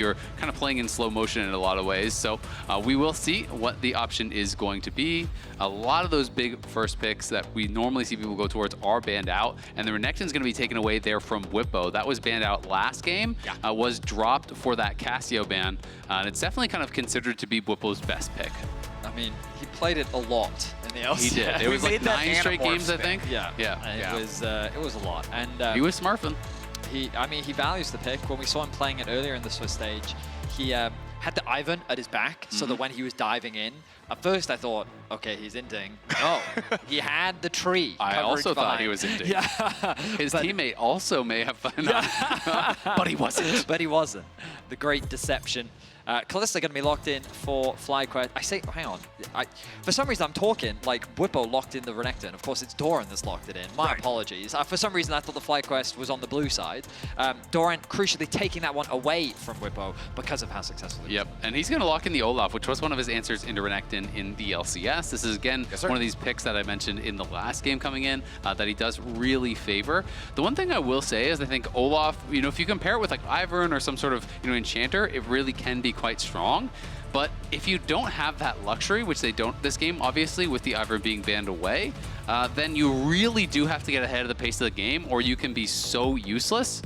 You're kind of playing in slow motion in a lot of ways. So we will see what the option is going to be. A lot of those big first picks that we normally see people go towards are banned out, and the Renekton's going to be taken away there from Bwipo. That was banned out last game, was dropped for that Cassio ban, and it's definitely kind of considered to be Bwipo's best pick. I mean, he played it a lot in the LCS. He did. It was like 9 straight games, I think. Yeah. It was a lot. And he was smurfing. I mean, he values the pick. When we saw him playing it earlier in the Swiss stage, he had the Ivan at his back, so that when he was diving in, at first I thought, okay, he's inting. No, he had the tree. I also thought he was inting. Yeah. His teammate also may have found out, but he wasn't. But he wasn't. The great deception. Kalista going to be locked in for FlyQuest. I say, hang on. For some reason, I'm talking like Bwipo locked in the Renekton. Of course, it's Doran that's locked it in. My apologies. For some reason, I thought the FlyQuest was on the blue side. Doran crucially taking that one away from Bwipo because of how successful he was. Yep, and he's going to lock in the Olaf, which was one of his answers into Renekton in the LCS. This is, again, one of these picks that I mentioned in the last game coming in that he does really favor. The one thing I will say is I think Olaf, if you compare it with like Ivern or some sort of, enchanter, it really can be quite strong. But if you don't have that luxury, which they don't this game, obviously, with the Ivern being banned away, then you really do have to get ahead of the pace of the game, or you can be so useless.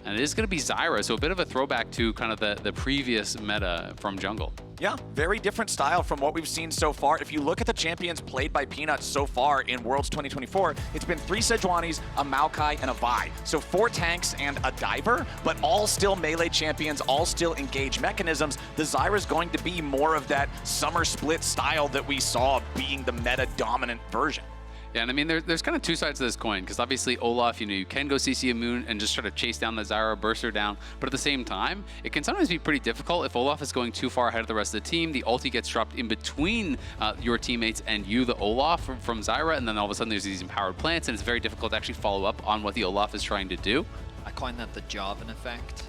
And it is going to be Zyra, so a bit of a throwback to kind of the previous meta from jungle. Yeah, very different style from what we've seen so far. If you look at the champions played by Peanuts so far in Worlds 2024, it's been 3 Sejuanis, a Maokai, and a Vi. So 4 tanks and a diver, but all still melee champions, all still engage mechanisms. The Zyra's going to be more of that summer split style that we saw being the meta-dominant version. Yeah, and I mean, there's kind of 2 sides to this coin, because obviously Olaf, you can go CC a Moon and just try to chase down the Zyra, burst her down, but at the same time, it can sometimes be pretty difficult if Olaf is going too far ahead of the rest of the team, the ulti gets dropped in between your teammates and you, the Olaf, from Zyra, and then all of a sudden there's these empowered plants, and it's very difficult to actually follow up on what the Olaf is trying to do. I coin that the Jarvan effect,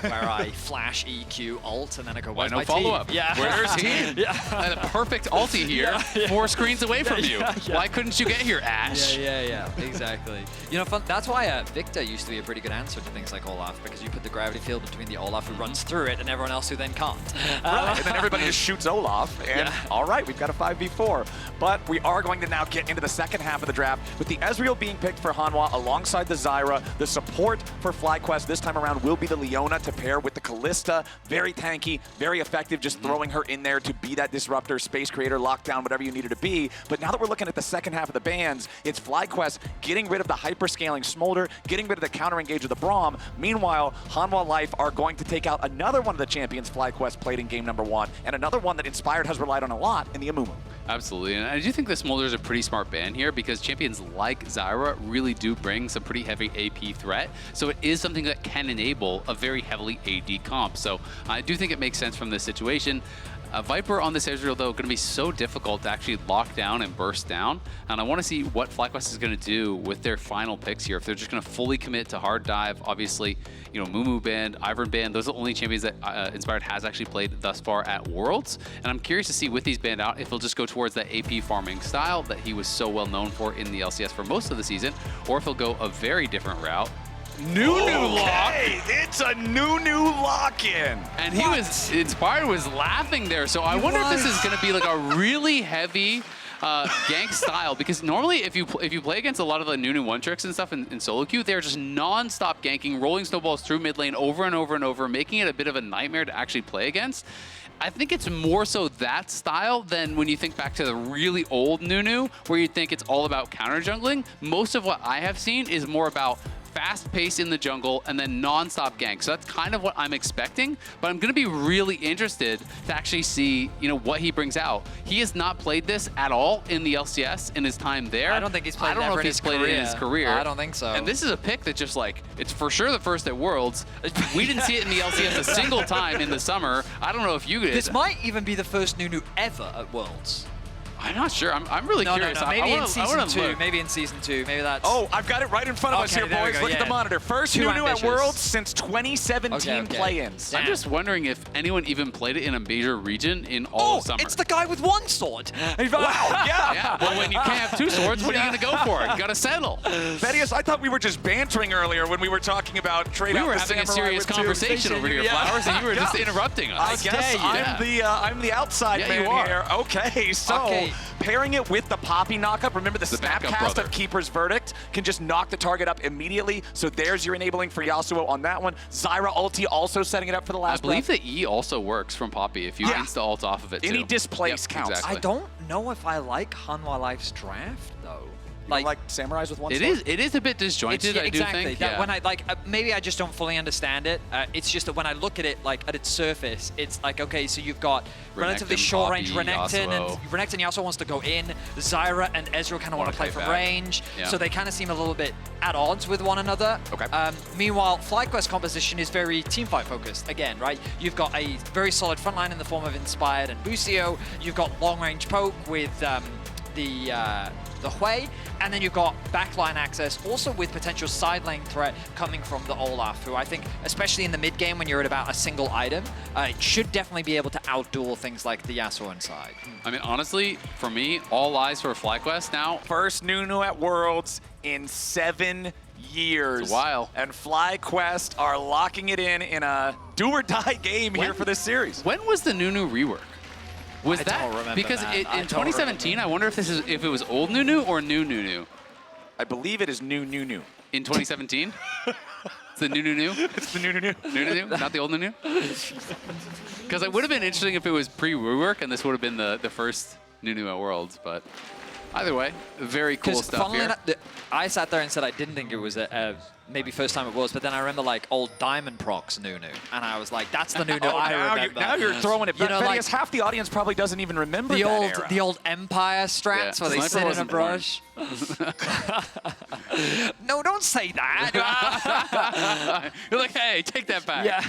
where I flash EQ ult and then I go, where's no my follow-up? team? Yeah. Where's team? And a perfect ulti here, 4 screens away from you. Why couldn't you get here, Ash? Yeah, exactly. That's why Victor used to be a pretty good answer to things like Olaf, because you put the gravity field between the Olaf who runs through it and everyone else who then can't. Right, and then everybody just shoots Olaf, and all right, we've got a 5v4. But we are going to now get into the second half of the draft with the Ezreal being picked for Hanwha alongside the Zyra. The support for FlyQuest this time around will be the Leona to pair with the Kalista. Very tanky, very effective, just throwing her in there to be that disruptor, space creator, lockdown, whatever you need her to be. But now that we're looking at the second half of the bans, it's FlyQuest getting rid of the hyperscaling Smolder, getting rid of the counter engage of the Braum. Meanwhile, Hanwha Life are going to take out another one of the champions FlyQuest played in game number 1, and another one that Inspired has relied on a lot in the Amumu. Absolutely, and I do think the Smolder is a pretty smart ban here because champions like Zyra really do bring some pretty heavy AP threat, so it is something that can enable a very heavily AD comp. So I do think it makes sense from this situation. Viper on this Ezreal, though, going to be so difficult to actually lock down and burst down. And I want to see what FlyQuest is going to do with their final picks here. If they're just going to fully commit to hard dive, obviously, Mumu banned, Ivern banned. Those are the only champions that Inspired has actually played thus far at Worlds. And I'm curious to see with these banned out if he'll just go towards that AP farming style that he was so well known for in the LCS for most of the season, or if he'll go a very different route. Nunu lock. It's a Nunu lock-in. And he was, Inspired was laughing there. So I wonder if this is going to be like a really heavy gank style, because normally if you play against a lot of the Nunu one tricks and stuff in solo queue, they're just non-stop ganking, rolling snowballs through mid lane over and over and over, making it a bit of a nightmare to actually play against. I think it's more so that style than when you think back to the really old Nunu, where you think it's all about counter jungling. Most of what I have seen is more about fast pace in the jungle and then non-stop gank. So that's kind of what I'm expecting, but I'm going to be really interested to actually see, what he brings out. He has not played this at all in the LCS in his time there. I don't think he's played it I don't know if he's played it in his career. I don't think so. And this is a pick that just it's for sure the first at Worlds. We didn't see it in the LCS a single time in the summer. I don't know if you did. This might even be the first Nunu ever at Worlds. I'm not sure. I'm really curious. No. Maybe in season 2. Look. Maybe in season 2. Maybe that's... Oh, I've got it right in front of us here, there we boys. go, Look at the monitor. First Too Nunu at ambitious. Worlds since 2017 play-ins. I'm just wondering if anyone even played it in a major region in all of summer. It's the guy with one sword. Wow, Yeah, well, when you can't have 2 swords, what are you going to go for? You got to settle. Vedius, I thought we were just bantering earlier when we were talking about trade out We were the having a samurai serious with conversation over here, Yeah. Flowers, and you were just interrupting us. I guess I'm the outside Yeah, man you are. here. Okay, so pairing it with the Poppy knockup. Remember the backup snapcast brother. of Keeper's Verdict can just knock the target up immediately. So there's your enabling for Yasuo on that one. Zyra ulti also setting it up for the last I believe breath. the E also works from Poppy if you insta-ult off of it, Any too. displace counts. Exactly. I don't know if I like Hanwha Life's draft, though. Like samurais with one sword? It is a bit disjointed, I do exactly. think. That when I maybe I just don't fully understand it. It's just that when I look at it, like at its surface, it's like, okay, so you've got relatively short-range Poppy, Renekton, Yasuo. and Renekton Yasuo wants to go in. Zyra and Ezreal kind of want to play for back. range, Yeah. so they kind of seem a little bit at odds with one another. Okay. Meanwhile, FlyQuest composition is very teamfight focused. Again, right? You've got a very solid front line in the form of Inspired and Busio. You've got long-range poke with the Hwei, and then you've got backline access, also with potential side lane threat coming from the Olaf, who I think, especially in the mid game when you're at about a single item, should definitely be able to outduel things like the Yasuo inside. I mean, honestly, for me, all eyes for FlyQuest now. First Nunu at Worlds in 7 years. It's a while. And FlyQuest are locking it in a do-or-die game here for this series. When was the Nunu rework? Was I that don't remember, because man. in I don't 2017? I wonder if it was old Nunu or new Nunu I believe it is Nunu. in 2017. It's the new Nunu. It's the Nunu. Nunu, not the old Nunu. Because it would have been interesting if it was pre-rework and this would have been the first Nunu at Worlds. But either way, very cool stuff funnily here. enough, I sat there and said I didn't think it was maybe first time it was, but then I remember like old Diamond Procs Nunu, and I was like, that's the Nunu I remember. Now you're throwing it back. You know, like, half the audience probably doesn't even remember the old Empire strats where they Sniper sit in a wasn't born. brush. No, don't say that. You're like, hey, take that back. Yeah.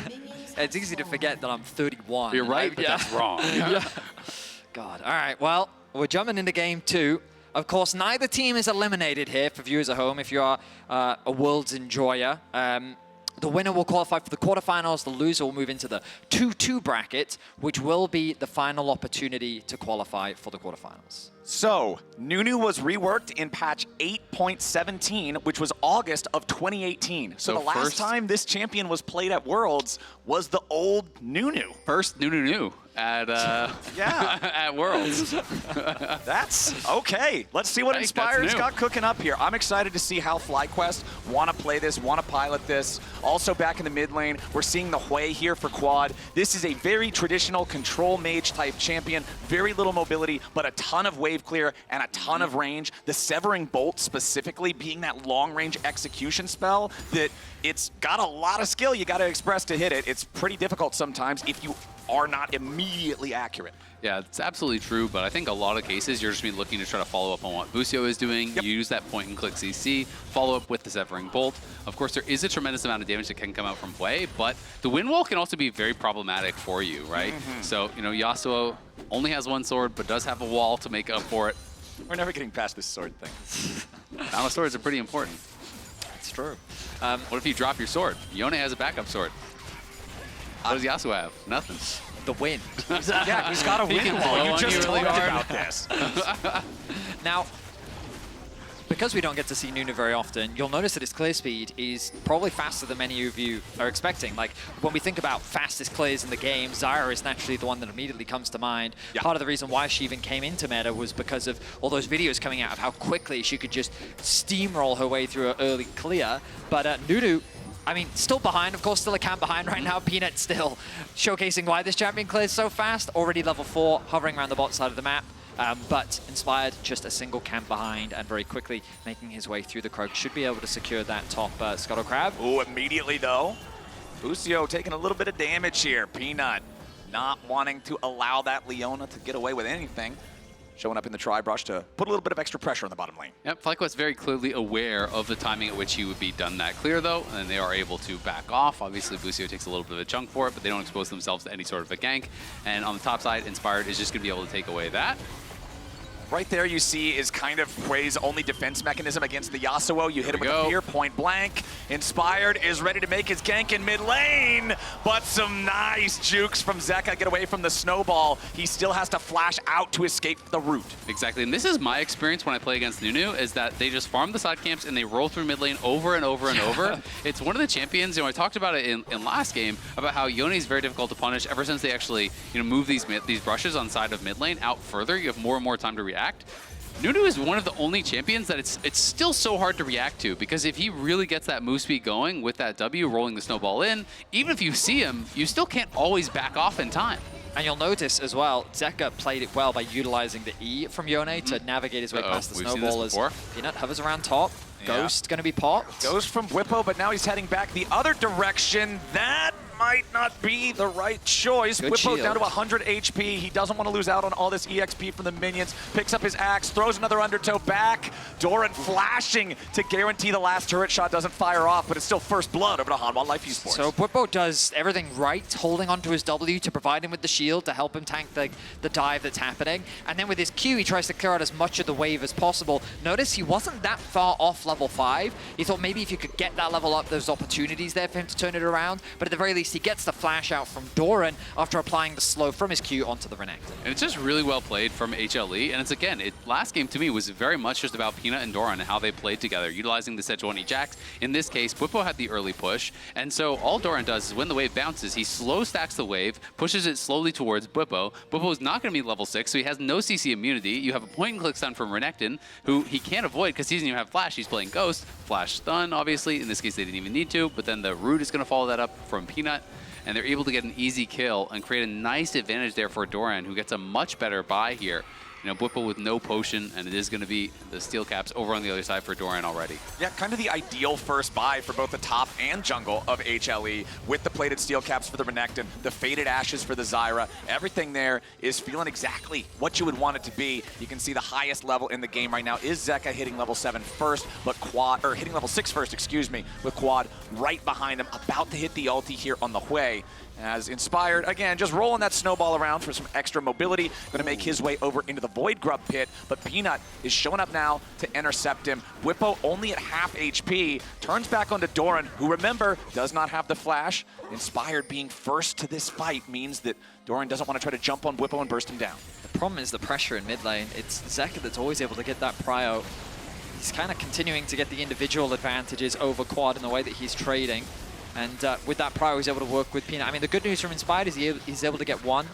It's easy to forget that I'm 31. You're right, but that's wrong. God. All right. Well, we're jumping into game 2. Of course, neither team is eliminated here for viewers at home if you are a Worlds enjoyer. The winner will qualify for the quarterfinals. The loser will move into the 2-2 bracket, which will be the final opportunity to qualify for the quarterfinals. So, Nunu was reworked in patch 8.17, which was August of 2018. So the last time this champion was played at Worlds was the old Nunu. First Nunu at at Worlds. That's okay. Let's see what Inspired's got cooking up here. I'm excited to see how FlyQuest want to play this, want to pilot this. Also back in the mid lane, we're seeing the Hwei here for quad. This is a very traditional control mage type champion. Very little mobility, but a ton of wave clear and a ton of range. The Severing Bolt specifically being that long range execution spell that it's got a lot of skill you got to express to hit it. It's pretty difficult sometimes if you are not immediately accurate. Yeah, it's absolutely true, but I think a lot of cases you're just be looking to try to follow up on what Busio is doing. Yep. You use that point and click CC, follow up with the Severing Bolt. Of course, there is a tremendous amount of damage that can come out from Hwei, but the wind wall can also be very problematic for you, right? So, you know, Yasuo only has one sword, but does have a wall to make up for it. We're never getting past this sword thing. Now, swords are pretty important. It's true. What if you drop your sword? Yone has a backup sword. What does Yasuo have? Nothing. The wind. Yeah, he's got a He can wind blow wall. You on just you really talked hard. about this. Now, because we don't get to see Nunu very often, you'll notice that his clear speed is probably faster than many of you are expecting. Like, when we think about fastest clears in the game, Zyra is naturally the one that immediately comes to mind. Yeah. Part of the reason why she even came into meta was because of all those videos coming out of how quickly she could just steamroll her way through an early clear. But Nunu, I mean, still behind, of course, still a camp behind right now. Peanut still showcasing why this champion clears so fast. Already level 4, hovering around the bot side of the map. But Inspired, just a single camp behind and very quickly making his way through the Croak. Should be able to secure that top Scuttle Crab. Ooh, immediately though. Busio taking a little bit of damage here. Peanut not wanting to allow that Leona to get away with anything. Showing up in the tri-brush to put a little bit of extra pressure on the bottom lane. Yep, FlyQuest very clearly aware of the timing at which he would be done that clear, though, and they are able to back off. Obviously, Busio takes a little bit of a chunk for it, but they don't expose themselves to any sort of a gank. And on the top side, Inspired is just going to be able to take away that. Right there you see is kind of Hwei's only defense mechanism against the Yasuo. You hit him with a fear point blank. Inspired is ready to make his gank in mid lane, but some nice jukes from Zeka get away from the snowball. He still has to flash out to escape the root. Exactly, and this is my experience when I play against Nunu, is that they just farm the side camps and they roll through mid lane over and over and over. It's one of the champions, I talked about it in last game, about how Yone is very difficult to punish ever since they actually move these brushes on side of mid lane out further. You have more and more time to react. Nunu is one of the only champions that it's still so hard to react to, because if he really gets that move speed going with that W rolling the snowball in, even if you see him, you still can't always back off in time. And you'll notice as well, Zeka played it well by utilizing the E from Yone to navigate his way past the snowball as Peanut hovers around top. Ghost going to be popped. Goes from Bwipo, but now he's heading back the other direction. That might not be the right choice. Bwipo down to 100 HP. He doesn't want to lose out on all this EXP from the minions. Picks up his axe, throws another undertow back. Doran flashing to guarantee the last turret shot doesn't fire off, but it's still first blood over to Hanwha Life eSports. So Bwipo does everything right, holding onto his W to provide him with the shield to help him tank the dive that's happening. And then with his Q, he tries to clear out as much of the wave as possible. Notice he wasn't that far off level 5. He thought maybe if you could get that level up, there's opportunities there for him to turn it around. But at the very least, he gets the flash out from Doran after applying the slow from his Q onto the Renekton. And it's just really well played from HLE. And it's, again, last game to me was very much just about Peanut and Doran and how they played together, utilizing the Sejuani Jax. In this case, Bwipo had the early push. And so all Doran does is when the wave bounces, he slow stacks the wave, pushes it slowly towards Bwipo. Bwipo is not going to be level 6, so he has no CC immunity. You have a point-and-click stun from Renekton, who he can't avoid because he doesn't even have flash. He's playing Ghost. Flash stun, obviously. In this case, they didn't even need to. But then the root is going to follow that up from Peanut. And they're able to get an easy kill and create a nice advantage there for Doran, who gets a much better buy here. Bwipo with no potion, and it is going to be the steel caps over on the other side for Doran already. Yeah, kind of the ideal first buy for both the top and jungle of HLE, with the plated steel caps for the Renekton, the faded ashes for the Zyra. Everything there is feeling exactly what you would want it to be. You can see the highest level in the game right now is Zeka hitting level 7 first, but hitting level 6 first, excuse me, with Quad right behind him, about to hit the ulti here on the Hwei. As Inspired, again, just rolling that snowball around for some extra mobility. Going to make his way over into the Void Grub pit, but Peanut is showing up now to intercept him. Bwipo only at half HP, turns back onto Doran, who, remember, does not have the flash. Inspired being first to this fight means that Doran doesn't want to try to jump on Bwipo and burst him down. The problem is the pressure in mid lane. It's Zeka that's always able to get that prio. He's kind of continuing to get the individual advantages over Quad in the way that he's trading. And with that prio, he's able to work with Peanut. I mean, the good news from Inspired is he's able to get one.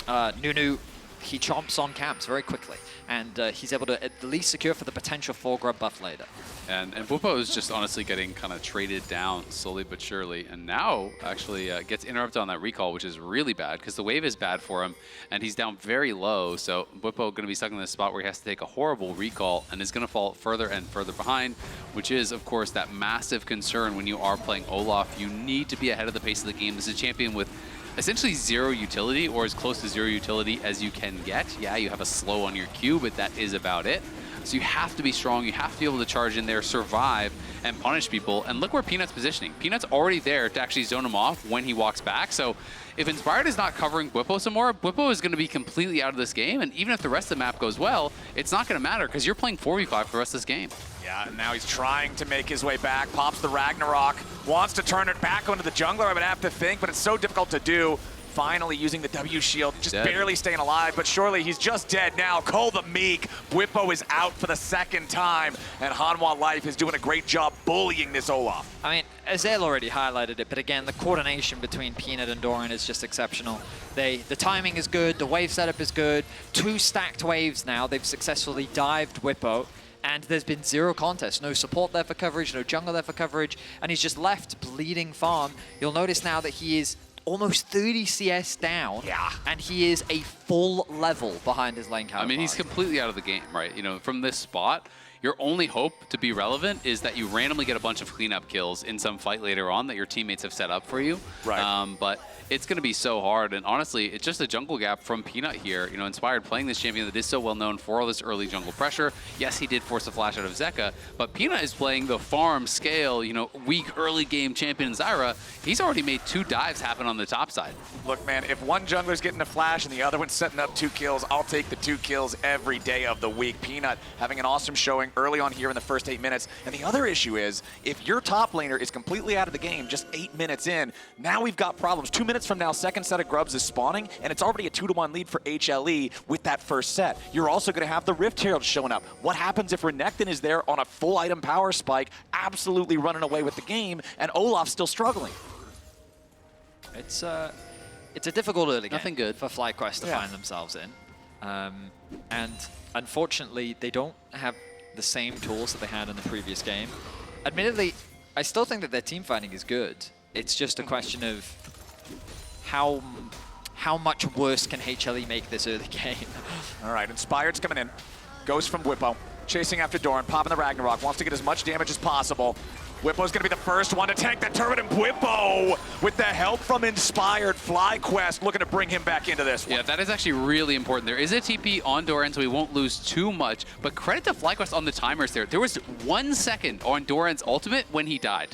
Nunu, he chomps on camps very quickly. And he's able to at least secure for the potential 4 grub buff later. And Bwipo is just honestly getting kind of traded down slowly but surely. And now actually gets interrupted on that recall, which is really bad because the wave is bad for him. And he's down very low. So Bwipo going to be stuck in this spot where he has to take a horrible recall and is going to fall further and further behind, which is, of course, that massive concern when you are playing Olaf. You need to be ahead of the pace of the game. This is a champion with essentially zero utility, or as close to zero utility as you can get. Yeah, you have a slow on your Q, but that is about it. So you have to be strong, you have to be able to charge in there, survive, and punish people. And look where Peanut's positioning. Peanut's already there to actually zone him off when he walks back. So if Inspired is not covering Bwipo some more, Bwipo is going to be completely out of this game. And even if the rest of the map goes well, it's not going to matter because you're playing 4v5 for the rest of this game. Yeah, and now he's trying to make his way back, pops the Ragnarok, wants to turn it back onto the jungler, I would have to think, but it's so difficult to do. Finally using the W shield, just barely staying alive, but surely he's just dead now. Call the Meek. Bwipo is out for the second time, and Hanwha Life is doing a great job bullying this Olaf. I mean, Azael already highlighted it, but again, the coordination between Peanut and Doran is just exceptional. The timing is good, the wave setup is good. 2 stacked waves now. They've successfully dived Bwipo. And there's been zero contest. No support there for coverage, no jungle there for coverage, and he's just left bleeding farm. You'll notice now that he is almost 30 CS down, and he is a full level behind his lane counterpart. I mean, he's completely out of the game, right? From this spot, your only hope to be relevant is that you randomly get a bunch of cleanup kills in some fight later on that your teammates have set up for you. Right. But it's going to be so hard, and honestly, it's just a jungle gap from Peanut here. You know, Inspired playing this champion that is so well known for all this early jungle pressure. Yes, he did force a flash out of Zeka, but Peanut is playing the farm scale, you know, weak early game champion Zyra. He's already made 2 dives happen on the top side. Look, man, if one jungler's getting a flash and the other one's setting up 2 kills, I'll take the 2 kills every day of the week. Peanut having an awesome showing early on here in the first 8 minutes. And the other issue is, if your top laner is completely out of the game just 8 minutes in, now we've got problems. 2 minutes from now, second set of grubs is spawning, and it's already a 2-to-1 lead for HLE with that first set. You're also going to have the Rift Herald showing up. What happens if Renekton is there on a full item power spike, absolutely running away with the game, and Olaf's still struggling? It's a difficult early game. Nothing good for FlyQuest to find themselves in. And unfortunately, they don't have the same tools that they had in the previous game. Admittedly, I still think that their team fighting is good. It's just a question of how much worse can HLE make this early game? All right, Inspired's coming in. Goes from Bwipo, chasing after Doran, popping the Ragnarok, wants to get as much damage as possible. Bwipo's gonna be the first one to tank the turret, and Bwipo, with the help from Inspired, FlyQuest looking to bring him back into this one. Yeah, that is actually really important. There is a TP on Doran, so he won't lose too much, but credit to FlyQuest on the timers there. There was 1 second on Doran's ultimate when he died.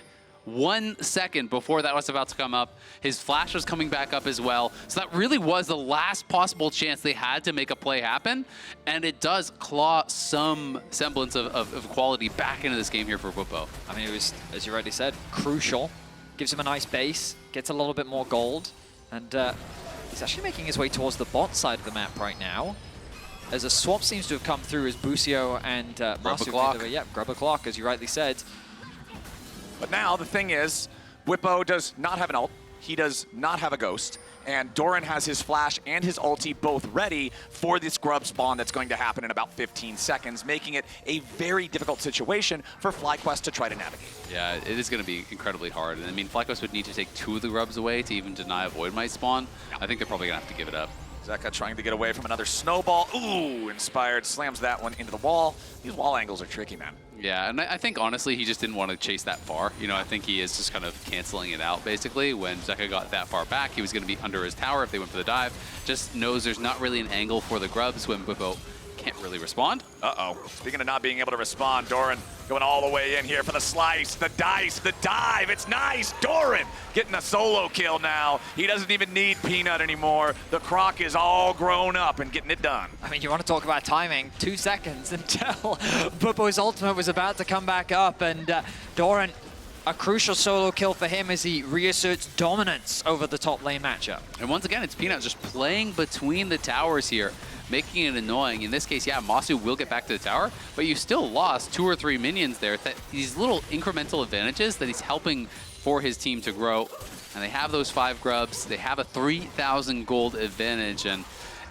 1 second before that was about to come up. His flash was coming back up as well. So that really was the last possible chance they had to make a play happen. And it does claw some semblance of quality back into this game here for Bwipo. I mean, it was, as you rightly said, crucial. Gives him a nice base, gets a little bit more gold. And he's actually making his way towards the bot side of the map right now, as a swap seems to have come through as Busio and Massu made their way. Yeah, grab a clock, as you rightly said. But now the thing is, Bwipo does not have an ult, he does not have a ghost, and Doran has his flash and his ulti both ready for this grub spawn that's going to happen in about 15 seconds, making it a very difficult situation for FlyQuest to try to navigate. Yeah, it is going to be incredibly hard. And I mean, FlyQuest would need to take 2 of the grubs away to even deny a Void Might spawn. I think they're probably going to have to give it up. Zeka trying to get away from another snowball. Ooh, Inspired slams that one into the wall. These wall angles are tricky, man. Yeah, and I think, honestly, he just didn't want to chase that far. You know, I think he is just kind of canceling it out, basically. When Zeka got that far back, he was going to be under his tower if they went for the dive. Just knows there's not really an angle for the grubs when Bwipo can't really respond. Uh-oh. Speaking of not being able to respond, Doran going all the way in here for the slice, the dice, the dive. It's nice. Doran getting a solo kill now. He doesn't even need Peanut anymore. The Croc is all grown up and getting it done. I mean, you want to talk about timing. 2 seconds until Bwipo's ultimate was about to come back up, and Doran, a crucial solo kill for him as he reasserts dominance over the top lane matchup. And once again, it's Peanut just playing between the towers here, making it annoying. In this case, yeah, Massu will get back to the tower, but you still lost 2 or 3 minions there. These little incremental advantages that he's helping for his team to grow. And they have those 5 grubs. They have a 3,000 gold advantage, and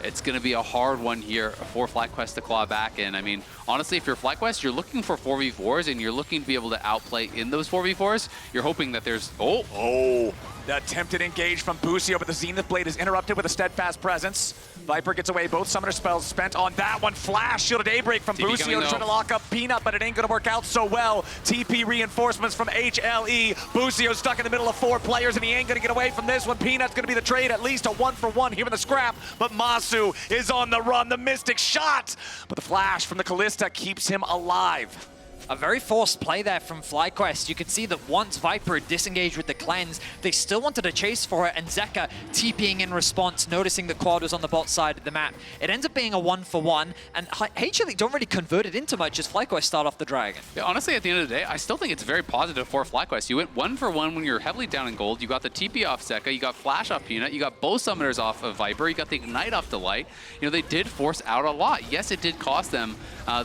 it's going to be a hard one here for FlyQuest to claw back in. I mean, honestly, if you're FlyQuest, you're looking for 4v4s, and you're looking to be able to outplay in those 4v4s. You're hoping that there's... Oh! The attempted engage from Busio, but the Zenith Blade is interrupted with a steadfast presence. Viper gets away, both summoner spells spent on that one. Flash, shielded Daybreak from Busio to try to lock up Peanut, but it ain't gonna work out so well. TP reinforcements from HLE. Busio stuck in the middle of 4 players, and he ain't gonna get away from this one. Peanut's gonna be the trade, at least a 1-for-1 here in the scrap, but Massu is on the run. The Mystic shot, but the flash from the Kalista keeps him alive. A very forced play there from FlyQuest. You can see that once Viper disengaged with the cleanse, they still wanted to chase for it, and Zeka TPing in response, noticing the quad was on the bot side of the map. It ends up being a 1-for-1, and HLE don't really convert it into much as FlyQuest start off the Dragon. Yeah, honestly, at the end of the day, I still think it's very positive for FlyQuest. You went 1-for-1 when you're heavily down in gold. You got the TP off Zeka, you got Flash off Peanut, you got both summoners off of Viper, you got the Ignite off Delight. You know, they did force out a lot. Yes, it did cost them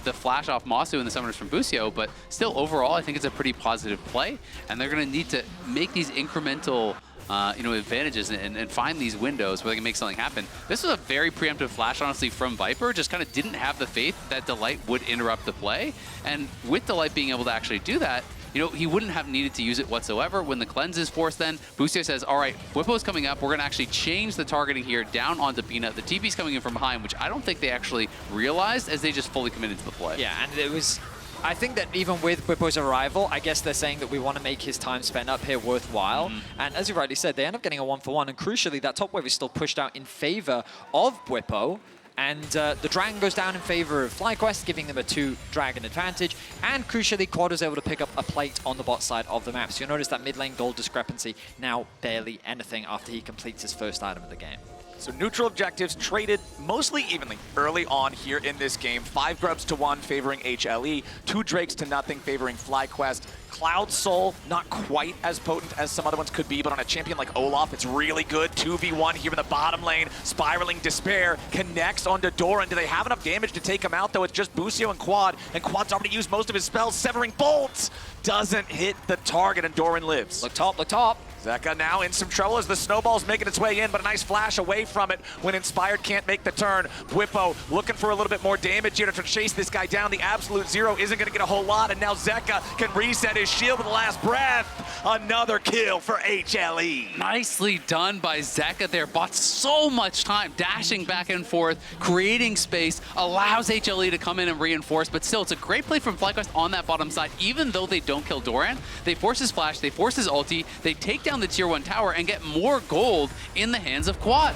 the Flash off Massu and the summoners from Busio, but still, overall, I think it's a pretty positive play, and they're going to need to make these incremental advantages and find these windows where they can make something happen. This was a very preemptive flash, honestly, from Viper. Just kind of didn't have the faith that Delight would interrupt the play, and with Delight being able to actually do that, you know, he wouldn't have needed to use it whatsoever. When the cleanse is forced then, Busio says, all right, Bwipo's coming up. We're going to actually change the targeting here down onto Peanut. The TP's coming in from behind, which I don't think they actually realized as they just fully committed to the play. Yeah, and it was I think that even with Bwipo's arrival, I guess they're saying that we want to make his time spent up here worthwhile. And as you rightly said, they end up getting a 1-for-1. And crucially, that top wave is still pushed out in favor of Bwipo. And the Dragon goes down in favor of FlyQuest, giving them a 2-Dragon advantage. And crucially, Quad is able to pick up a plate on the bot side of the map. So you'll notice that mid lane gold discrepancy now barely anything after he completes his first item of the game. So neutral objectives traded mostly evenly early on here in this game. 5 grubs to 1 favoring HLE, 2 drakes to nothing favoring FlyQuest. Cloud Soul, not quite as potent as some other ones could be, but on a champion like Olaf, it's really good. 2v1 here in the bottom lane. Spiraling Despair connects onto Doran. Do they have enough damage to take him out, though? It's just Busio and Quad's already used most of his spells. Severing Bolts doesn't hit the target, and Doran lives. Look top, look top. Zeka now in some trouble as the snowball's making its way in, but a nice flash away from it when Inspired can't make the turn. Bwipo looking for a little bit more damage here to chase this guy down. The absolute zero isn't going to get a whole lot, and now Zeka can reset his shield with the last breath. Another kill for HLE. Nicely done by Zeka there. Bought so much time, dashing back and forth, creating space, allows HLE to come in and reinforce, but still, it's a great play from FlyQuest on that bottom side. Even though they don't kill Doran, they force his flash, they force his ulti, they take down the tier 1 tower and get more gold in the hands of Quad.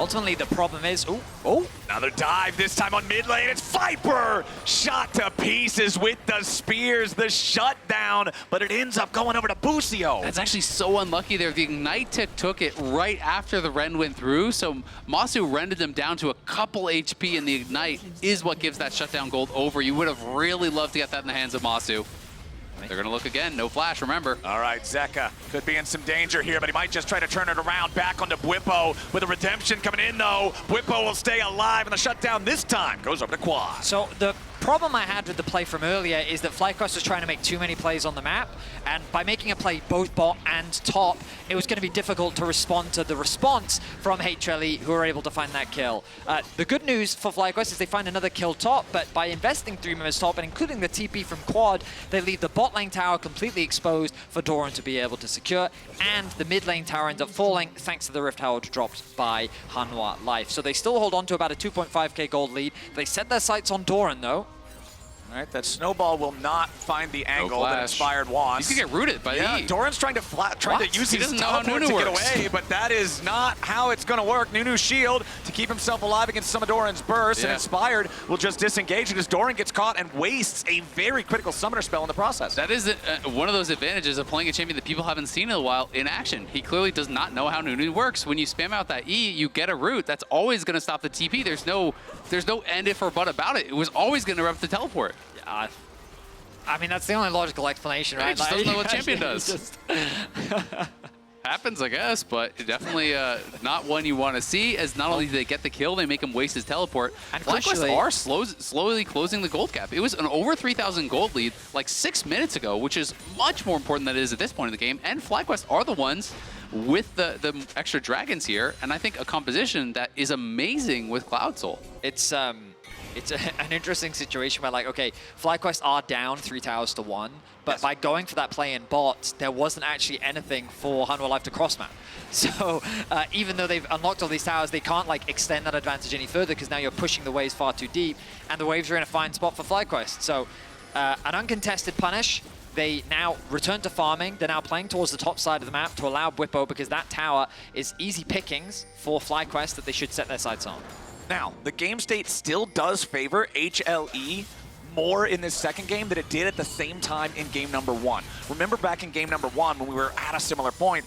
Ultimately, the problem is, Another dive, this time on mid lane. It's Viper shot to pieces with the spears, the shutdown, but it ends up going over to Busio. That's actually so unlucky there. The Ignite tick took it right after the Ren went through, so Massu rendered them down to a couple HP, and the Ignite is what gives that shutdown gold over. You would have really loved to get that in the hands of Massu. They're going to look again. No flash, remember. All right, Zeka could be in some danger here, but he might just try to turn it around. Back onto Bwipo with a redemption coming in, though. Bwipo will stay alive, and the shutdown this time goes over to Quad. So the problem I had with the play from earlier is that FlyQuest was trying to make too many plays on the map, and by making a play both bot and top, it was going to be difficult to respond to the response from HLE, who were able to find that kill. The good news for FlyQuest is they find another kill top, but by investing 3 members top and including the TP from Quad, they leave the bot lane tower completely exposed for Doran to be able to secure, and the mid lane tower ends up falling thanks to the Rift Herald dropped by Hanwha Life. So they still hold on to about a 2.5k gold lead. They set their sights on Doran, though. All right, that snowball will not find the angle that Inspired wants. He's going to get rooted by the E. Doran's trying to use his teleport to get away, but that is not how it's going to work. Nunu's shield to keep himself alive against some of Doran's bursts, and Inspired will just disengage it as Doran gets caught and wastes a very critical summoner spell in the process. That is one of those advantages of playing a champion that people haven't seen in a while in action. He clearly does not know how Nunu works. When you spam out that E, you get a root. That's always going to stop the TP. There's no end if or but about it. It was always going to rep the teleport. I mean, that's the only logical explanation, right? He just doesn't know what champion does. Happens, I guess, but definitely not one you want to see, as not only do they get the kill, they make him waste his teleport. And FlyQuest are slowly closing the gold cap. It was an over 3,000 gold lead like 6 minutes ago, which is much more important than it is at this point in the game, and FlyQuest are the ones with the extra dragons here, and I think a composition that is amazing with Cloud Soul. It's an interesting situation where, like, okay, FlyQuest are down 3 towers to 1, but by going for that play in bot, there wasn't actually anything for Hanwha Life to cross-map. So even though they've unlocked all these towers, they can't, like, extend that advantage any further because now you're pushing the waves far too deep, and the waves are in a fine spot for FlyQuest. So an uncontested punish. They now return to farming. They're now playing towards the top side of the map to allow Bwipo, because that tower is easy pickings for FlyQuest that they should set their sights on. Now, the game state still does favor HLE more in this second game than it did at the same time in game number 1. Remember back in game number 1 when we were at a similar point,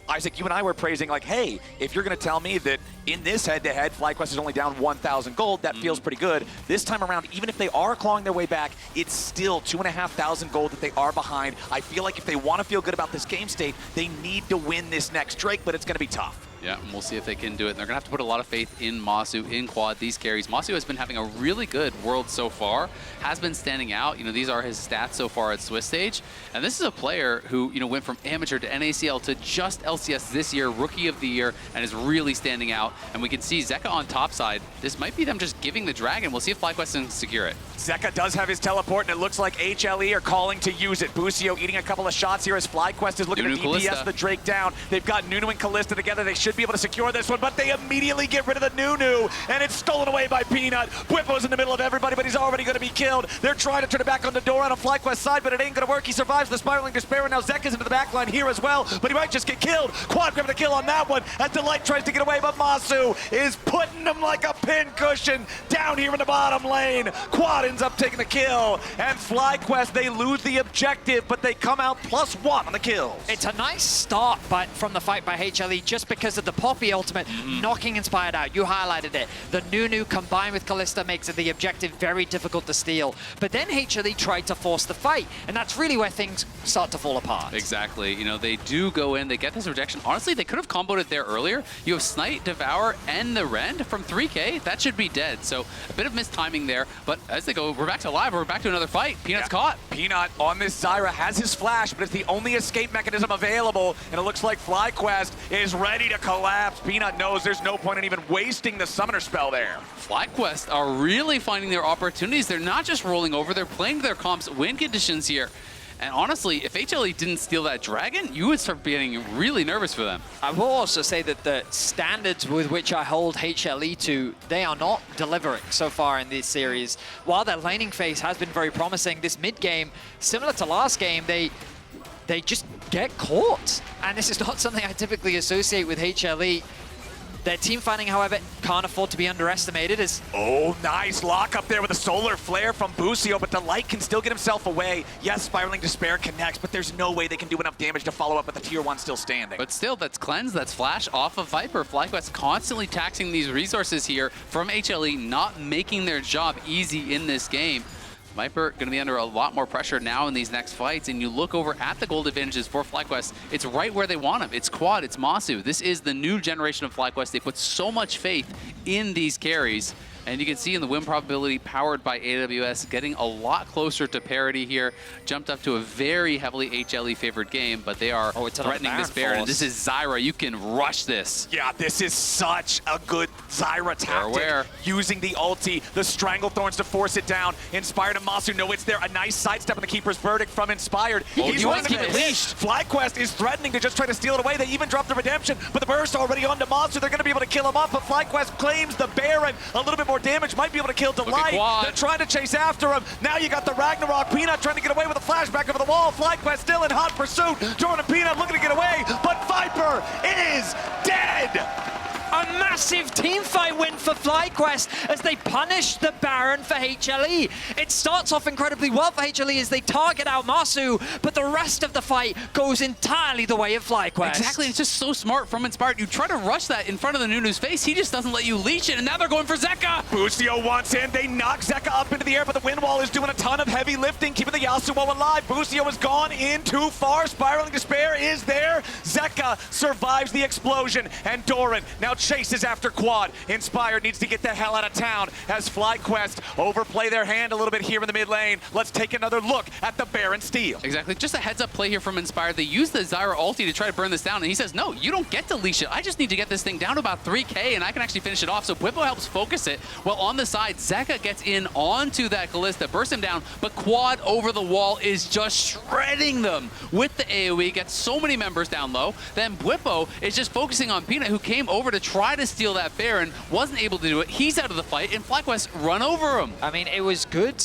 Isaac, you and I were praising, like, hey, if you're going to tell me that in this head-to-head, FlyQuest is only down 1,000 gold, that feels pretty good. This time around, even if they are clawing their way back, it's still 2,500 gold that they are behind. I feel like if they want to feel good about this game state, they need to win this next Drake, but it's going to be tough. Yeah, and we'll see if they can do it. And they're going to have to put a lot of faith in Massu, in Quad, these carries. Massu has been having a really good World so far, has been standing out. You know, these are his stats so far at Swiss stage. And this is a player who, you know, went from amateur to NACL to just LCS this year, Rookie of the Year, and is really standing out. And we can see Zeka on top side. This might be them just giving the dragon. We'll see if FlyQuest can secure it. Zeka does have his teleport, and it looks like HLE are calling to use it. Busio eating a couple of shots here as FlyQuest is looking Nunu, to DPS Kalista. the Drake down. They've got Nunu and Kalista together. They should should be able to secure this one, but they immediately get rid of the Nunu, and it's stolen away by Peanut. Bwipo's in the middle of everybody, but he's already going to be killed. They're trying to turn it back on the Doran on FlyQuest's side, but it ain't going to work. He survives the Spiraling Despair, and now Zeka's into the backline here as well, but he might just get killed. Quad grabbing the kill on that one as Delight tries to get away, but Massu is putting him like a pin cushion down here in the bottom lane. Quad ends up taking the kill, and FlyQuest, they lose the objective, but they come out +1 on the kills. It's a nice start but from the fight by HLE just because of the Poppy ultimate knocking Inspired out. You highlighted it. The Nunu combined with Kalista makes it the objective very difficult to steal. But then HLE tried to force the fight, and that's really where things start to fall apart. Exactly. You know, they do go in, they get this rejection. Honestly, they could have comboed it there earlier. You have Smite, Devour, and the Rend from 3K. That should be dead. So a bit of mistiming there. But as they go, we're back to live. We're back to another fight. Peanut's caught. Peanut on this Zyra has his flash, but it's the only escape mechanism available, and it looks like FlyQuest is ready to collapse. Peanut knows there's no point in even wasting the summoner spell there. FlyQuest are really finding their opportunities. They're not just rolling over, they're playing their comp's win conditions here. And honestly, if HLE didn't steal that dragon, you would start getting really nervous for them. I will also say that the standards with which I hold HLE to, they are not delivering so far in this series. While their laning phase has been very promising, this mid game, similar to last game, they just get caught. And this is not something I typically associate with HLE. Their team fighting, however, can't afford to be underestimated. Oh, nice lock up there with a solar flare from Busio, but Delight can still get himself away. Yes, Spiraling Despair connects, but there's no way they can do enough damage to follow up with the tier 1 still standing. But still, that's cleanse, that's flash off of Viper. FlyQuest constantly taxing these resources here from HLE, not making their job easy in this game. Viper going to be under a lot more pressure now in these next fights, and you look over at the gold advantages for FlyQuest, it's right where they want them. It's Quad, it's Massu. This is the new generation of FlyQuest. They put so much faith in these carries, and you can see in the win probability powered by AWS getting a lot closer to parity here. Jumped up to a very heavily HLE favored game, but they are threatening this Baron. And this is Zyra. You can rush this. Yeah, this is such a good Zyra tactic. Using the ulti, the Stranglethorns to force it down. Inspired and Massu know it's there. A nice sidestep on the Keeper's Verdict from Inspired. He's want to keep it leashed. FlyQuest is threatening to just try to steal it away. They even dropped the Redemption, but the burst already onto Massu. They're going to be able to kill him up, but FlyQuest claims the Baron. A little bit more damage, might be able to kill Delight. They're trying to chase after him. Now you got the Ragnarok. Peanut trying to get away with a flashback over the wall. FlyQuest still in hot pursuit. Doran and Peanut looking to get away, but Viper is dead. A massive teamfight win for FlyQuest as they punish the Baron for HLE. It starts off incredibly well for HLE as they target out Massu, but the rest of the fight goes entirely the way of FlyQuest. Exactly, it's just so smart from Inspired. You try to rush that in front of the Nunu's face, he just doesn't let you leash it, and now they're going for Zeka. Busio wants in, they knock Zeka up into the air, but the wind wall is doing a ton of heavy lifting, keeping the Yasuo alive. Busio has gone in too far, Spiraling Despair is there. Zeka survives the explosion, and Doran now chases after Quad. Inspired needs to get the hell out of town as FlyQuest overplay their hand a little bit here in the mid lane. Let's take another look at the Baron steal. Exactly, just a heads up play here from Inspired. They use the Zyra ulti to try to burn this down, and he says, no, you don't get to leash it. I just need to get this thing down to about 3K, and I can actually finish it off. So Bwipo helps focus it. Well, on the side, Zeka gets in onto that Kalista, bursts him down, but Quad over the wall is just shredding them with the AoE, gets so many members down low. Then Bwipo is just focusing on Peanut, who came over to try to steal that Baron, wasn't able to do it. He's out of the fight, and FlyQuest run over him. I mean, it was good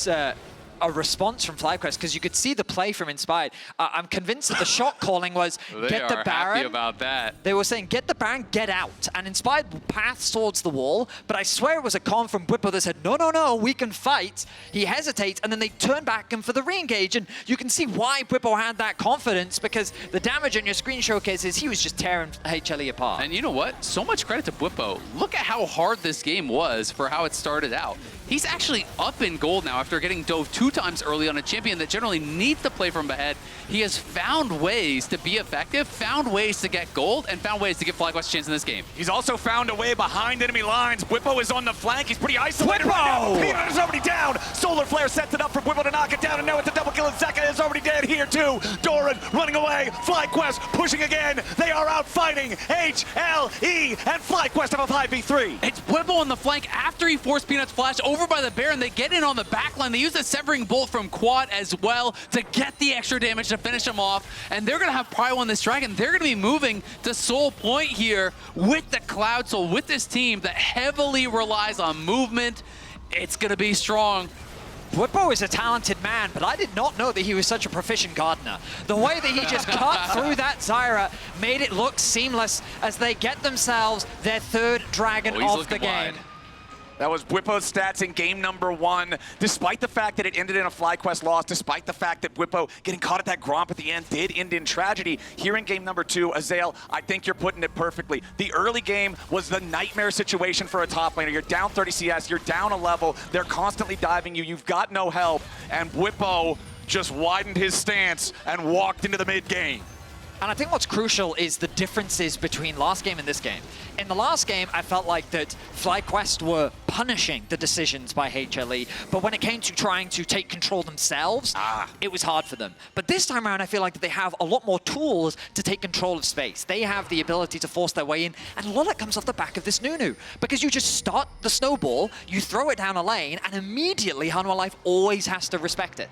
a response from FlyQuest because you could see the play from Inspired. I'm convinced that the shot calling was get the Baron. They are happy about that. They were saying get the Baron, get out. And Inspired paths towards the wall, but I swear it was a con from Bwipo that said, no, no, no, we can fight. He hesitates, and then they turn back and for the re-engage, and you can see why Bwipo had that confidence because the damage on your screen showcases he was just tearing HLE apart. And you know what? So much credit to Bwipo. Look at how hard this game was for how it started out. He's actually up in gold now after getting dove 2 times early on a champion that generally needs to play from ahead. He has found ways to be effective, found ways to get gold, and found ways to give FlyQuest a chance in this game. He's also found a way behind enemy lines. Bwipo is on the flank. He's pretty isolated right now. Peanut is already down. Solar Flare sets it up for Bwipo to knock it down, and now it's a double kill. ridiculous. Zeka is already dead here too. Doran running away. FlyQuest pushing again. They are out fighting. HLE and FlyQuest have a 5v3. It's Bwipo on the flank after he forced Peanut's flash over by the Baron. They get in on the backline. They use a Severing Bolt from Quad as well to get the extra damage to finish him off. And they're going to have Prio on this Dragon. They're going to be moving to Soul Point here with the Cloud Soul, with this team that heavily relies on movement. It's going to be strong. Bwipo is a talented man, but I did not know that he was such a proficient gardener. The way that he just cut through that Zyra made it look seamless as they get themselves their third dragon off the game. Wide. That was Bwipo's stats in game number 1. Despite the fact that it ended in a FlyQuest loss, despite the fact that Bwipo getting caught at that Gromp at the end did end in tragedy, here in game number 2, Azael, I think you're putting it perfectly. The early game was the nightmare situation for a top laner. You're down 30 CS, you're down a level, they're constantly diving you, you've got no help, and Bwipo just widened his stance and walked into the mid game. And I think what's crucial is the differences between last game and this game. In the last game, I felt like that FlyQuest were punishing the decisions by HLE, but when it came to trying to take control themselves, it was hard for them. But this time around, I feel like that they have a lot more tools to take control of space. They have the ability to force their way in, and a lot of that comes off the back of this Nunu. Because you just start the snowball, you throw it down a lane, and immediately Hanwha Life always has to respect it.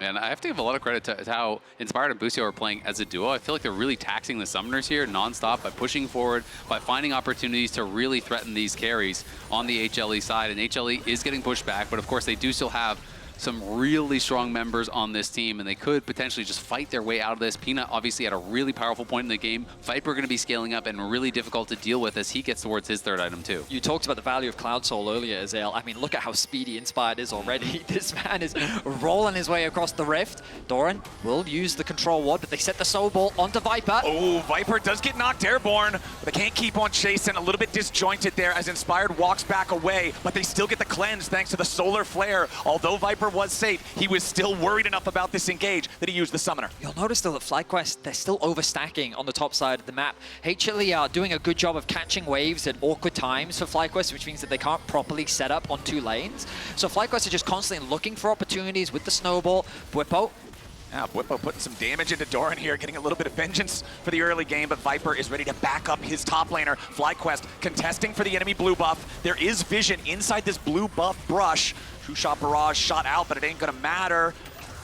And I have to give a lot of credit to how Inspired and Busio are playing as a duo. I feel like they're really taxing the summoners here nonstop by pushing forward, by finding opportunities to really threaten these carries on the HLE side. And HLE is getting pushed back, but of course they do still have some really strong members on this team, and they could potentially just fight their way out of this. Peanut obviously at a really powerful point in the game. Viper going to be scaling up and really difficult to deal with as he gets towards his third item too. You talked about the value of Cloud Soul earlier, Azael. I mean, look at how speedy Inspired is already. This man is rolling his way across the rift. Doran will use the control ward, but they set the Soul Ball onto Viper. Oh, Viper does get knocked airborne, but they can't keep on chasing. A little bit disjointed there as Inspired walks back away, but they still get the cleanse thanks to the Solar Flare. Although Viper was safe, he was still worried enough about this engage that he used the Summoner. You'll notice though that FlyQuest, they're still overstacking on the top side of the map. HLE are doing a good job of catching waves at awkward times for FlyQuest, which means that they can't properly set up on 2 lanes. So FlyQuest are just constantly looking for opportunities with the snowball. Bwipo. Yeah, Bwipo putting some damage into Doran here, getting a little bit of vengeance for the early game, but Viper is ready to back up his top laner. FlyQuest contesting for the enemy blue buff. There is vision inside this blue buff brush. True Shot Barrage shot out, but it ain't gonna matter.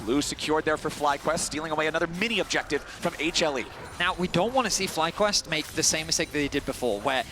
Blue secured there for FlyQuest, stealing away another mini objective from HLE. Now, we don't want to see FlyQuest make the same mistake that they did before, where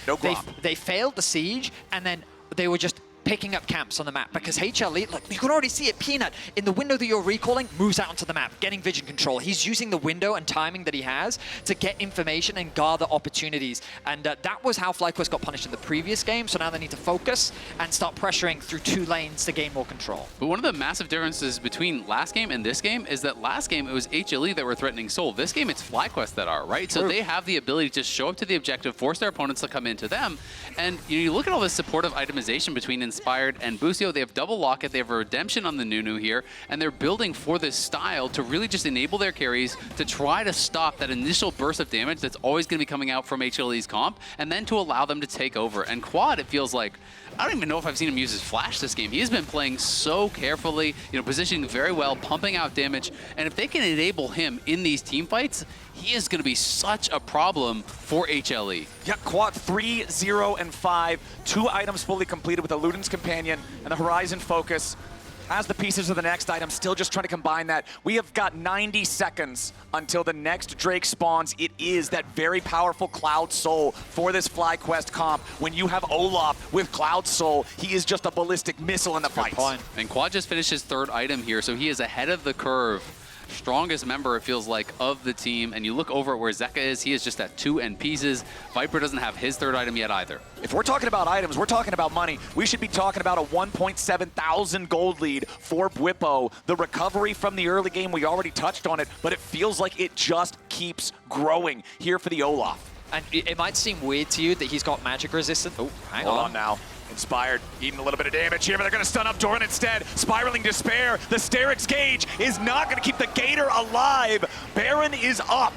they failed the siege, and then they were just picking up camps on the map, because HLE, look, you can already see it. Peanut, in the window that you're recalling, moves out onto the map, getting vision control. He's using the window and timing that he has to get information and gather opportunities. And that was how FlyQuest got punished in the previous game, so now they need to focus and start pressuring through 2 lanes to gain more control. But one of the massive differences between last game and this game is that last game it was HLE that were threatening Soul. This game it's FlyQuest that are, right? So they have the ability to show up to the objective, force their opponents to come into them. And you look at all this supportive itemization between Inspired and Busio. They have double locket, they have a redemption on the Nunu here, and they're building for this style to really just enable their carries to try to stop that initial burst of damage that's always going to be coming out from HLE's comp, and then to allow them to take over. And Quad, it feels like, I don't even know if I've seen him use his flash this game. He has been playing so carefully, positioning very well, pumping out damage, and if they can enable him in these team fights, he is going to be such a problem for HLE. Yeah, Quad 3, 0, and 5. 2 items fully completed with the Luden's Companion and the Horizon Focus. As the pieces of the next item, still just trying to combine that. We have got 90 seconds until the next Drake spawns. It is that very powerful Cloud Soul for this FlyQuest comp. When you have Olaf with Cloud Soul, he is just a ballistic missile in the fight. And Quad just finished his 3rd item here, so he is ahead of the curve. Strongest member, it feels like, of the team. And you look over at where Zeka is, he is just at 2 end pieces. Viper doesn't have his 3rd item yet either. If we're talking about items, we're talking about money. We should be talking about a 1.7 thousand gold lead for Bwipo. The recovery from the early game, we already touched on it, but it feels like it just keeps growing here for the Olaf. And it might seem weird to you that he's got magic resistance. Oh, hang on. Hold on now. Inspired, eating a little bit of damage here, but they're going to stun up Doran instead. Spiraling Despair. The Sterix Gauge is not going to keep the Gator alive. Baron is up.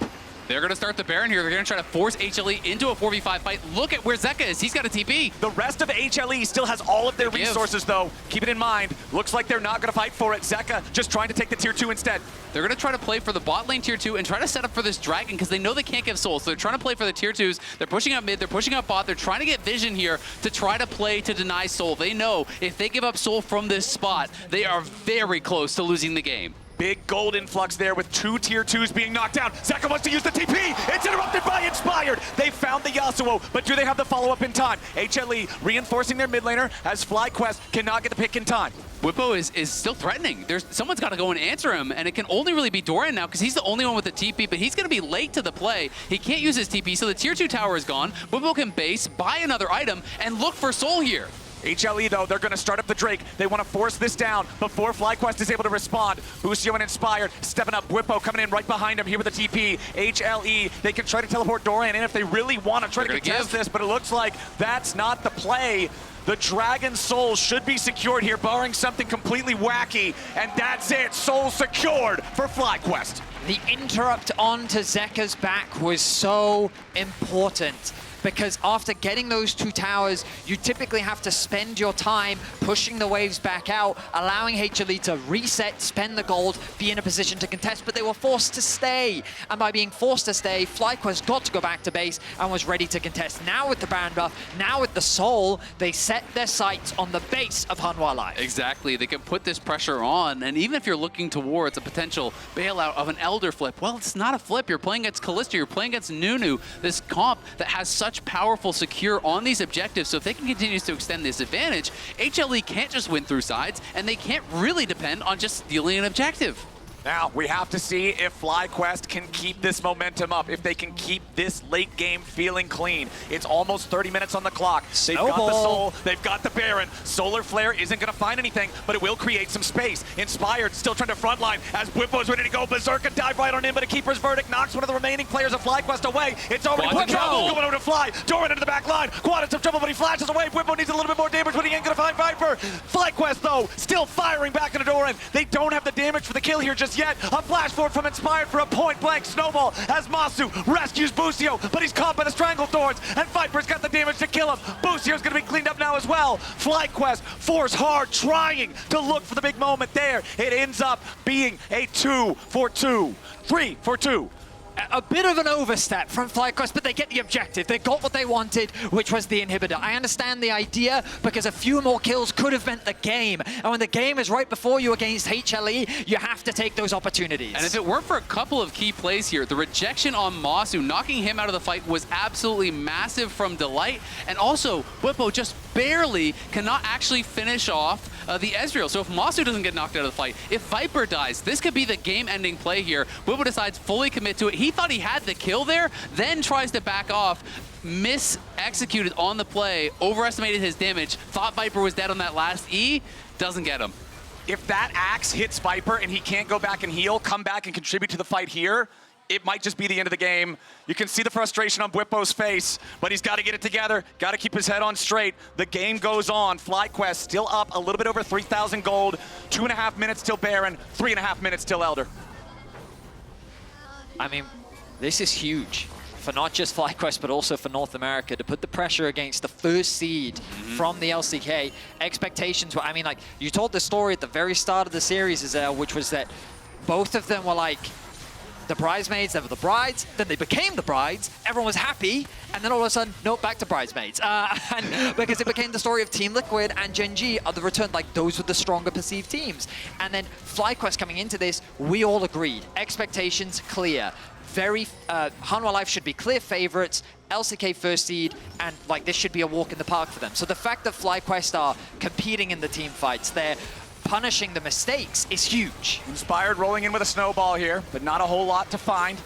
They're going to start the Baron here. They're going to try to force HLE into a 4v5 fight. Look at where Zeka is. He's got a TP. The rest of HLE still has all of their resources, though. Keep it in mind. Looks like they're not going to fight for it. Zeka just trying to take the tier 2 instead. They're going to try to play for the bot lane tier 2 and try to set up for this dragon because they know they can't give souls. So they're trying to play for the tier 2s. They're pushing up mid. They're pushing up bot. They're trying to get vision here to try to play to deny soul. They know if they give up soul from this spot, they are very close to losing the game. Big gold influx there with 2 tier 2s being knocked down. Zeka wants to use the TP. It's interrupted by Inspired. They found the Yasuo, but do they have the follow-up in time? HLE reinforcing their mid laner as FlyQuest cannot get the pick in time. Bwipo is still threatening. Someone's got to go and answer him, and it can only really be Doran now because he's the only one with the TP, but he's going to be late to the play. He can't use his TP, so the tier 2 tower is gone. Bwipo can base, buy another item, and look for soul here. HLE, though, they're going to start up the Drake. They want to force this down before FlyQuest is able to respond. Busio and Inspired stepping up. Bwipo coming in right behind him here with the TP. HLE, they can try to teleport Doran in if they really want to try to contest this, but it looks like that's not the play. The Dragon Soul should be secured here, barring something completely wacky, and that's it. Soul secured for FlyQuest. The interrupt onto Zeka's back was so important, because after getting those 2 towers, you typically have to spend your time pushing the waves back out, allowing HLE to reset, spend the gold, be in a position to contest, but they were forced to stay. And by being forced to stay, FlyQuest got to go back to base and was ready to contest. Now with the Baron buff, now with the Soul, they set their sights on the base of Hanwha Life. Exactly, they can put this pressure on, and even if you're looking towards a potential bailout of an Elder flip, well, it's not a flip. You're playing against Kalista, you're playing against Nunu, this comp that has such powerful secure on these objectives, so if they can continue to extend this advantage, HLE can't just win through sides, and they can't really depend on just stealing an objective. Now, we have to see if FlyQuest can keep this momentum up, if they can keep this late game feeling clean. It's almost 30 minutes on the clock. They've got the Soul, they've got the Baron. Solar Flare isn't going to find anything, but it will create some space. Inspired still trying to frontline as Bwipo's ready to go berserk and dive right on in, but a Keeper's Verdict knocks one of the remaining players of FlyQuest away. It's already put trouble going over to Fly. Doran into the back line. Quad in some trouble, but he flashes away. Bwipo needs a little bit more damage, but he ain't going to find Viper. FlyQuest, though, still firing back into Doran. They don't have the damage for the kill here just yet. A flash forward from Inspired for a point-blank snowball as Massu rescues Busio, but he's caught by the Stranglethorns, and Viper's got the damage to kill him. Busio's gonna be cleaned up now as well. FlyQuest force hard, trying to look for the big moment there. It ends up being a 2-for-2, 3-for-2. A bit of an overstep from FlyQuest, but they get the objective. They got what they wanted, which was the inhibitor. I understand the idea, because a few more kills could have meant the game. And when the game is right before you against HLE, you have to take those opportunities. And if it weren't for a couple of key plays here, the rejection on Massu, knocking him out of the fight, was absolutely massive from Delight. And also, Bwipo just barely cannot actually finish off the Ezreal. So if Massu doesn't get knocked out of the fight, if Viper dies, this could be the game-ending play here. Bwipo decides fully commit to it. He thought he had the kill there, then tries to back off, mis-executed on the play, overestimated his damage, thought Viper was dead on that last E, doesn't get him. If that axe hits Viper and he can't go back and heal, come back and contribute to the fight here, it might just be the end of the game. You can see the frustration on Bwipo's face, but he's got to get it together, got to keep his head on straight. The game goes on. FlyQuest still up a little bit over 3,000 gold, 2.5 minutes till Baron, 3.5 minutes till Elder. I mean, this is huge for not just FlyQuest, but also for North America to put the pressure against the first seed from the LCK. Expectations were, I mean, like, you told the story at the very start of the series, Azael, which was that both of them were like, the bridesmaids, they were the brides, then they became the brides, everyone was happy, and then all of a sudden, nope, back to bridesmaids. And because it became the story of Team Liquid and Gen G are the return, like those were the stronger perceived teams. And then FlyQuest coming into this, we all agreed, expectations clear. Hanwha Life should be clear favorites, LCK first seed, and like this should be a walk in the park for them. So the fact that FlyQuest are competing in the team fights, they're punishing the mistakes is huge. Inspired rolling in with a snowball here, but not a whole lot to find.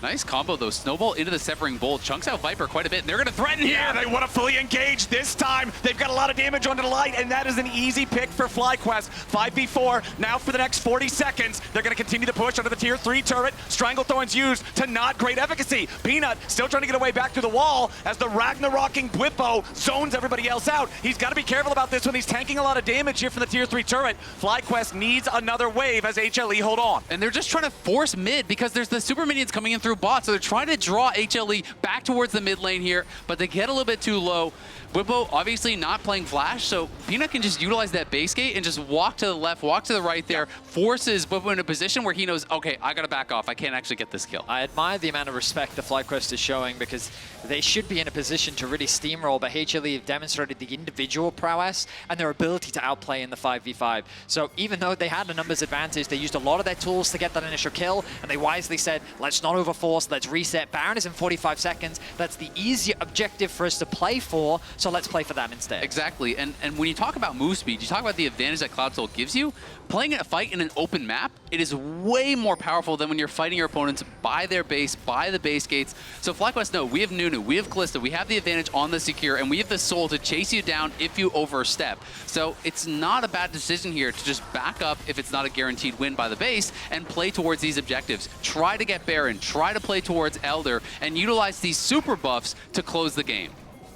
Nice combo though. Snowball into the Severing Bolt. Chunks out Viper quite a bit, and they're going to threaten here. Yeah, they want to fully engage this time. They've got a lot of damage onto the light, and that is an easy pick for FlyQuest. 5v4 now for the next 40 seconds. They're going to continue to push under the tier 3 turret. Stranglethorn's used to not great efficacy. Peanut still trying to get away back through the wall as the Ragnaroking Bwipo zones everybody else out. He's got to be careful about this when he's tanking a lot of damage here from the tier 3 turret. FlyQuest needs another wave as HLE hold on. And they're just trying to force mid because there's the super minions coming in through through bot, so they're trying to draw HLE back towards the mid lane here, but they get a little bit too low. Bwipo obviously not playing Flash, so Peanut can just utilize that base gate and just walk to the left, walk to the right there, forces Bwipo in a position where he knows, okay, I gotta back off. I can't actually get this kill. I admire the amount of respect the FlyQuest is showing because they should be in a position to really steamroll, but HLE have demonstrated the individual prowess and their ability to outplay in the 5v5. So even though they had a numbers advantage, they used a lot of their tools to get that initial kill, and they wisely said, let's not overforce, let's reset. Baron is in 45 seconds. That's the easier objective for us to play for, so let's play for that instead. Exactly, and when you talk about move speed, you talk about the advantage that Cloud Soul gives you. Playing a fight in an open map, it is way more powerful than when you're fighting your opponents by their base, by the base gates. So FlyQuest, no, we have Nunu, we have Kalista, we have the advantage on the secure, and we have the soul to chase you down if you overstep. So it's not a bad decision here to just back up if it's not a guaranteed win by the base and play towards these objectives. Try to get Baron, try to play towards Elder, and utilize these super buffs to close the game.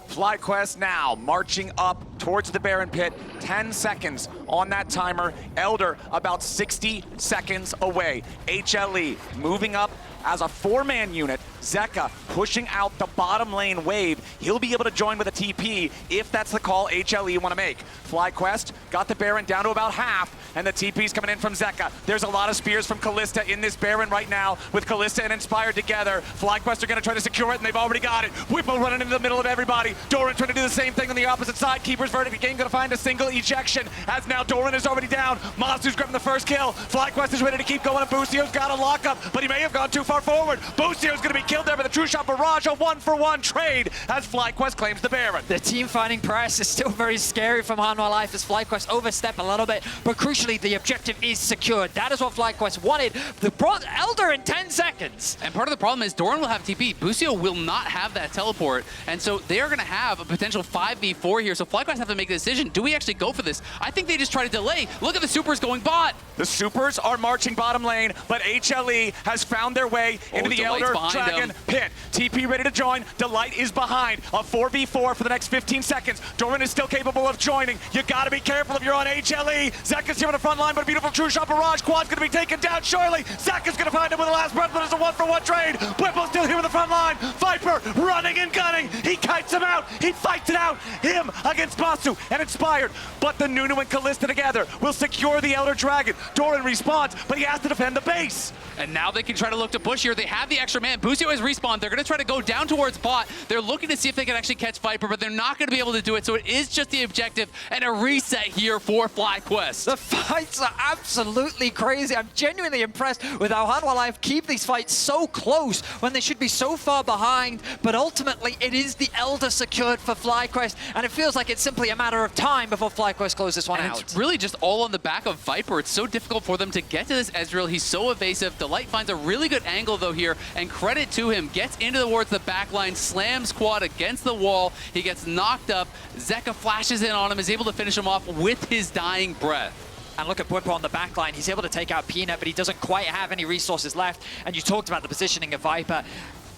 FlyQuest now marching up towards the Baron pit. 10 seconds on that timer. Elder about 60 seconds away. HLE moving up as a 4-man unit. Zeka pushing out the bottom lane wave. He'll be able to join with a TP if that's the call HLE want to make. FlyQuest got the Baron down to about half, and the TP's coming in from Zeka. There's a lot of spears from Kalista in this Baron right now, with Kalista and Inspired together. FlyQuest are going to try to secure it, and they've already got it. Bwipo running into the middle of everybody. Doran trying to do the same thing on the opposite side. Keeper's verdict game going to find a single ejection, as now Doran is already down. Massu's grabbing the first kill. FlyQuest is ready to keep going, and Busio's got a lockup, but he may have gone too far forward. Busio's going to be killed there by the True Shot Barrage. A 1-for-1 trade as FlyQuest claims the Baron. The team fighting press is still very scary from Hanwha Life as FlyQuest overstep a little bit, but crucially the objective is secured. That is what FlyQuest wanted. The Elder in 10 seconds. And part of the problem is Doran will have TP. Busio will not have that teleport, and so they are going to have a potential 5v4 here. So FlyQuest have to make a decision. Do we actually go for this? I think they just try to delay. Look at the supers going bot. The supers are marching bottom lane, but HLE has found their way into the Elder Dragon pit. TP ready to join. Delight is behind. A 4v4 for the next 15 seconds. Doran is still capable of joining. You gotta be careful if you're on HLE. Zeka's here on the front line, but a beautiful True Shot Barrage. Quad's gonna be taken down shortly. Zeka's gonna find him with the last breath, but it's a 1-for-1 trade. Bwipo's still here in the front line. Viper running and gunning. He kites him out. He fights it out. Him against Massu and Inspired. But the Nunu and Kalista together will secure the Elder Dragon. Doran respawns, but he has to defend the base. And now they can try to look to push here. They have the extra man. Busio has respawned. They're going to try to go down towards bot. They're looking to see if they can actually catch Viper, but they're not going to be able to do it. So it is just the objective and a reset here for FlyQuest. The fights are absolutely crazy. I'm genuinely impressed with how Hanwha Life keep these fights so close when they should be so far behind. But ultimately, it is the Elder secured for FlyQuest, and it feels like it's simply a matter of time before FlyQuest close this one out. It's really just all on the back of Viper. It's so difficult for them to get to this Ezreal. He's so evasive. Delight finds a really good angle, though, here, and credit to him. Gets into towards the back line, slams Quad against the wall. He gets knocked up. Zeka flashes in on him, is able to finish him off with his dying breath. And look at Bwipo on the back line. He's able to take out Peanut, but he doesn't quite have any resources left. And you talked about the positioning of Viper.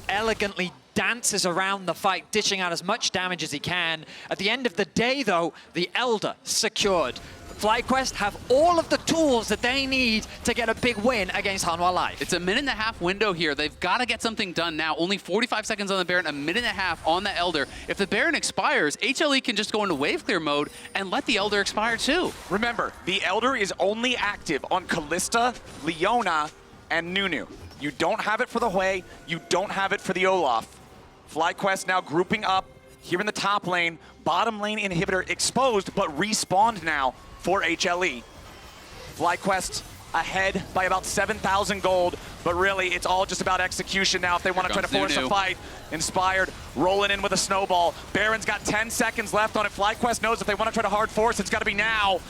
Elegantly dances around the fight, dishing out as much damage as he can. At the end of the day, though, the Elder secured. FlyQuest have all of the tools that they need to get a big win against Hanwha Life. It's a 1.5-minute window here. They've got to get something done now. Only 45 seconds on the Baron, 1.5 minutes on the Elder. If the Baron expires, HLE can just go into wave clear mode and let the Elder expire too. Remember, the Elder is only active on Kalista, Leona, and Nunu. You don't have it for the Hwei, you don't have it for the Olaf. FlyQuest now grouping up here in the top lane. Bottom lane inhibitor exposed, but respawned now for HLE. FlyQuest ahead by about 7,000 gold, but really it's all just about execution now if they want to try to force a fight. Inspired rolling in with a snowball. Baron's got 10 seconds left on it. FlyQuest knows if they want to try to hard force, it's got to be now.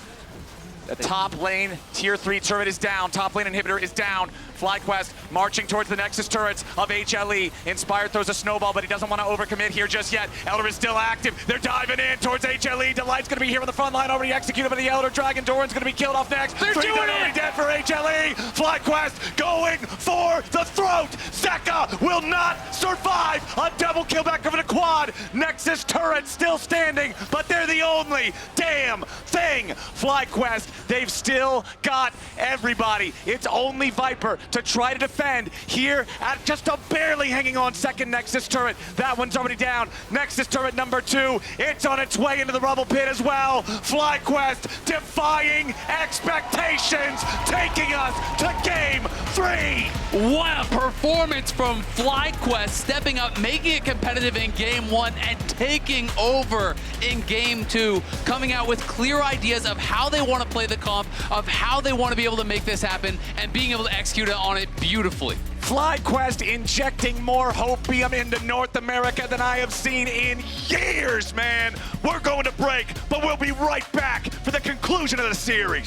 The top lane tier 3 turret is down. Top lane inhibitor is down. FlyQuest marching towards the Nexus turrets of HLE. Inspired throws a snowball, but he doesn't want to overcommit here just yet. Elder is still active. They're diving in towards HLE. Delight's going to be here on the front line, already executed by the Elder Dragon. Doran's going to be killed off next. They're doing it! Already dead for HLE. FlyQuest going for the throat. Zeka will not survive. A double kill back over to Quad. Nexus turret still standing, but they're the the only damn thing. FlyQuest, they've still got everybody. It's only Viper to try to defend here at just a barely hanging on second Nexus turret. That one's already down. Nexus turret number 2, it's on its way into the rubble pit as well. FlyQuest defying expectations, taking us to game 3. What a performance from FlyQuest, stepping up, making it competitive in game 1 and taking over in game 2, coming out with clear ideas of how they want to play the comp, of how they want to be able to make this happen, and being able to execute on it beautifully. FlyQuest injecting more hopium into North America than I have seen in years, man. We're going to break, but we'll be right back for the conclusion of the series.